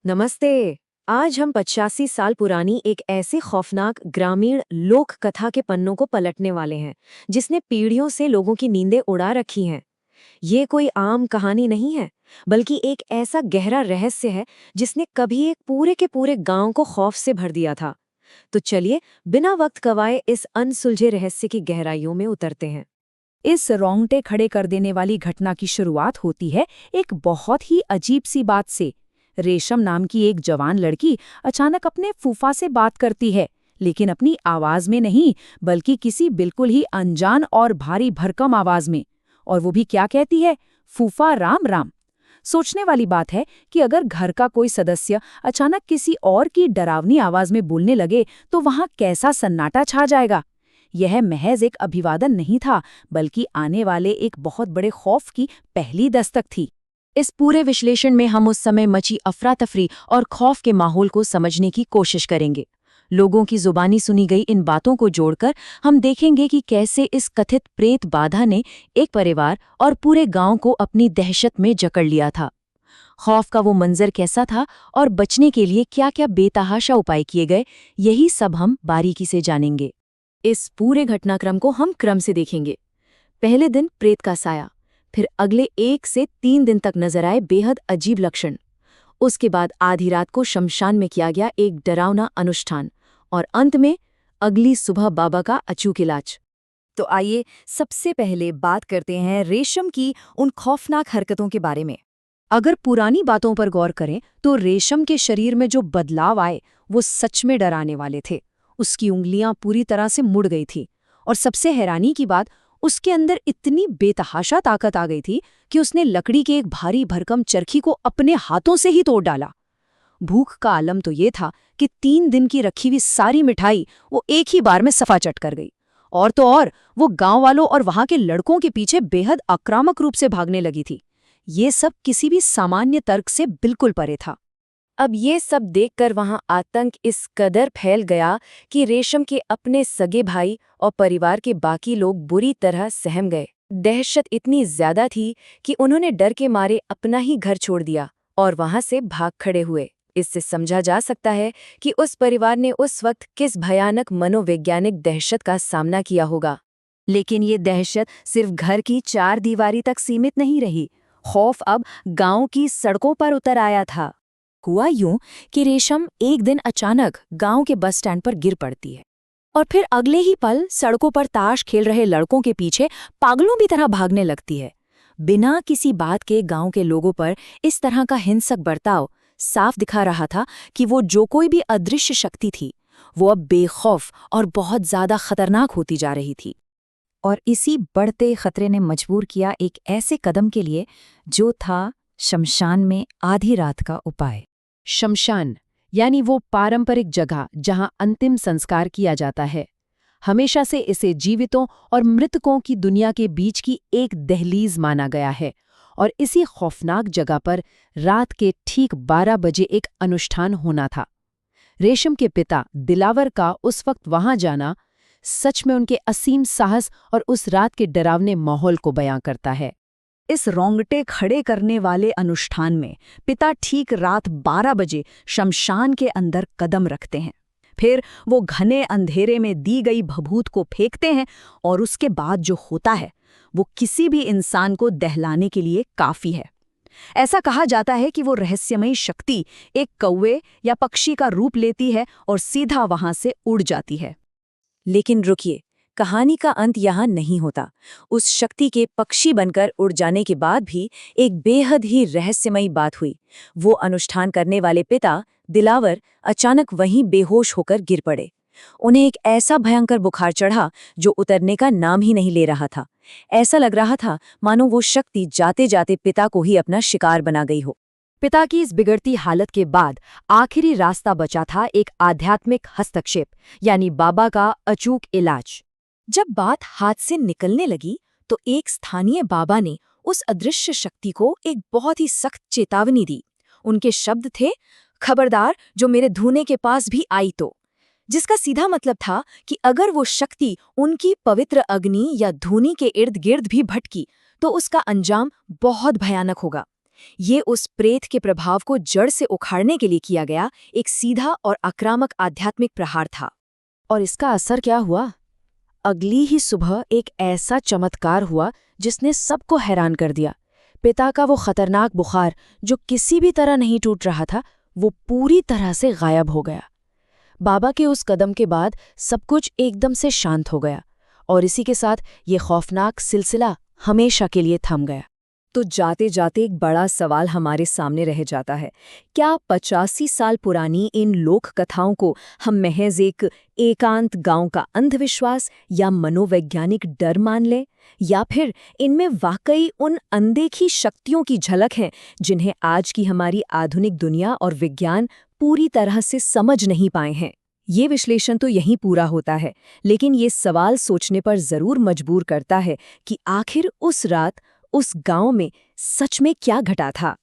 नमस्ते। आज हम 85 साल पुरानी एक ऐसी खौफनाक ग्रामीण लोक कथा के पन्नों को पलटने वाले हैं जिसने पीढ़ियों से लोगों की नींदें उड़ा रखी हैं। ये कोई आम कहानी नहीं है, बल्कि एक ऐसा गहरा रहस्य है जिसने कभी एक पूरे के पूरे गांव को खौफ से भर दिया था। तो चलिए, बिना वक्त गवाए इस अनसुलझे रहस्य की गहराइयों में उतरते हैं। इस रोंगटे खड़े कर देने वाली घटना की शुरुआत होती है एक बहुत ही अजीब सी बात से। रेशम नाम की एक जवान लड़की अचानक अपने फूफा से बात करती है, लेकिन अपनी आवाज में नहीं, बल्कि किसी बिल्कुल ही अनजान और भारी भरकम आवाज में। और वो भी क्या कहती है? फूफा राम राम। सोचने वाली बात है कि अगर घर का कोई सदस्य अचानक किसी और की डरावनी आवाज में बोलने लगे तो वहां कैसा सन्नाटा छा जाएगा। यह महज एक अभिवादन नहीं था, बल्कि आने वाले एक बहुत बड़े खौफ की पहली दस्तक थी। इस पूरे विश्लेषण में हम उस समय मची अफरा तफरी और खौफ के माहौल को समझने की कोशिश करेंगे। लोगों की जुबानी सुनी गई इन बातों को जोड़कर हम देखेंगे कि कैसे इस कथित प्रेत बाधा ने एक परिवार और पूरे गांव को अपनी दहशत में जकड़ लिया था। खौफ का वो मंजर कैसा था और बचने के लिए क्या-क्या बेतहाशा उपाय किए गए, यही सब हम बारीकी से जानेंगे। इस पूरे घटनाक्रम को हम क्रम से देखेंगे। पहले दिन प्रेत का साया, फिर अगले 1 से 3 दिन तक नजर आए बेहद अजीब लक्षण। उसके बाद आधी रात को शमशान में किया गया एक डरावना अनुष्ठान, और अंत में अगली सुबह बाबा का अचूक इलाज। तो आइए सबसे पहले बात करते हैं रेशम की उन खौफनाक हरकतों के बारे में। अगर पुरानी बातों पर गौर करें तो रेशम के शरीर में जो बदलाव आए वो सच में डराने वाले थे। उसकी उंगलियां पूरी तरह से मुड़ गई थी, और सबसे हैरानी की बात, उसके अंदर इतनी बेतहाशा ताकत आ गई थी कि उसने लकड़ी के एक भारी भरकम चरखी को अपने हाथों से ही तोड़ डाला। भूख का आलम तो ये था कि 3 दिन की रखी हुई सारी मिठाई वो एक ही बार में सफा चट कर गई। और तो और वो गांव वालों और वहां के लड़कों के पीछे बेहद आक्रामक रूप से भागने लगी थी। ये सब किसी भी सामान्य तर्क से बिल्कुल परे था। अब ये सब देखकर वहां आतंक इस कदर फैल गया कि रेशम के अपने सगे भाई और परिवार के बाकी लोग बुरी तरह सहम गए। दहशत इतनी ज्यादा थी कि उन्होंने डर के मारे अपना ही घर छोड़ दिया और वहां से भाग खड़े हुए। इससे समझा जा सकता है कि उस परिवार ने उस वक्त किस भयानक मनोवैज्ञानिक दहशत का सामना किया होगा। लेकिन ये दहशत सिर्फ घर की 4 दीवारी तक सीमित नहीं रही। खौफ अब गांव की सड़कों पर उतर आया था। हुआ यूं कि रेशम एक दिन अचानक गांव के बस स्टैंड पर गिर पड़ती है, और फिर अगले ही पल सड़कों पर ताश खेल रहे लड़कों के पीछे पागलों की तरह भागने लगती है। बिना किसी बात के गांव के लोगों पर इस तरह का हिंसक बर्ताव साफ दिखा रहा था कि वो जो कोई भी अदृश्य शक्ति थी, वो अब बेखौफ और बहुत ज्यादा खतरनाक होती जा रही थी। और इसी बढ़ते खतरे ने मजबूर किया एक ऐसे कदम के लिए जो था शमशान में आधी रात का उपाय। शमशान यानी वो पारंपरिक जगह जहां अंतिम संस्कार किया जाता है। हमेशा से इसे जीवितों और मृतकों की दुनिया के बीच की एक दहलीज माना गया है, और इसी खौफनाक जगह पर रात के ठीक 12 बजे एक अनुष्ठान होना था। रेशम के पिता दिलावर का उस वक्त वहां जाना सच में उनके असीम साहस और उस रात के डरावने माहौल को बयां करता है। इस रोंगटे खड़े करने वाले अनुष्ठान में पिता ठीक रात 12 बजे शमशान के अंदर कदम रखते हैं। फिर वो घने अंधेरे में दी गई भभूत को फेंकते हैं, और उसके बाद जो होता है वो किसी भी इंसान को दहलाने के लिए काफी है। ऐसा कहा जाता है कि वो रहस्यमयी शक्ति एक कौवे या पक्षी का रूप लेती है और सीधा वहां से उड़ जाती है। लेकिन रुकिए, कहानी का अंत यहाँ नहीं होता। उस शक्ति के पक्षी बनकर उड़ जाने के बाद भी एक बेहद ही रहस्यमयी बात हुई। वो अनुष्ठान करने वाले पिता दिलावर अचानक वहीं बेहोश होकर गिर पड़े। उन्हें एक ऐसा भयंकर बुखार चढ़ा जो उतरने का नाम ही नहीं ले रहा था। ऐसा लग रहा था मानो वो शक्ति जाते जाते पिता को ही अपना शिकार बना गई हो। पिता की इस बिगड़ती हालत के बाद आखिरी रास्ता बचा था एक आध्यात्मिक हस्तक्षेप, यानी बाबा का अचूक इलाज। जब बात हाथ से निकलने लगी तो एक स्थानीय बाबा ने उस अदृश्य शक्ति को एक बहुत ही सख्त चेतावनी दी। उनके शब्द थे, खबरदार जो मेरे धूने के पास भी आई तो, जिसका सीधा मतलब था कि अगर वो शक्ति उनकी पवित्र अग्नि या धूनी के इर्द गिर्द भी भटकी तो उसका अंजाम बहुत भयानक होगा। ये उस प्रेत के प्रभाव को जड़ से उखाड़ने के लिए किया गया एक सीधा और आक्रामक आध्यात्मिक प्रहार था। और इसका असर क्या हुआ? अगली ही सुबह एक ऐसा चमत्कार हुआ जिसने सबको हैरान कर दिया। पिता का वो खतरनाक बुखार जो किसी भी तरह नहीं टूट रहा था, वो पूरी तरह से गायब हो गया। बाबा के उस कदम के बाद सब कुछ एकदम से शांत हो गया और इसी के साथ ये खौफनाक सिलसिला हमेशा के लिए थम गया। तो जाते जाते एक बड़ा सवाल हमारे सामने रह जाता है, क्या 85 साल पुरानी इन लोक कथाओं को हम महज एक एकांत गांव का अंधविश्वास या मनोवैज्ञानिक डर मान लें, या फिर इनमें वाकई उन अनदेखी शक्तियों की झलक है जिन्हें आज की हमारी आधुनिक दुनिया और विज्ञान पूरी तरह से समझ नहीं पाए हैं? ये विश्लेषण तो यहीं पूरा होता है, लेकिन ये सवाल सोचने पर जरूर मजबूर करता है कि आखिर उस रात उस गांव में सच में क्या घटा था।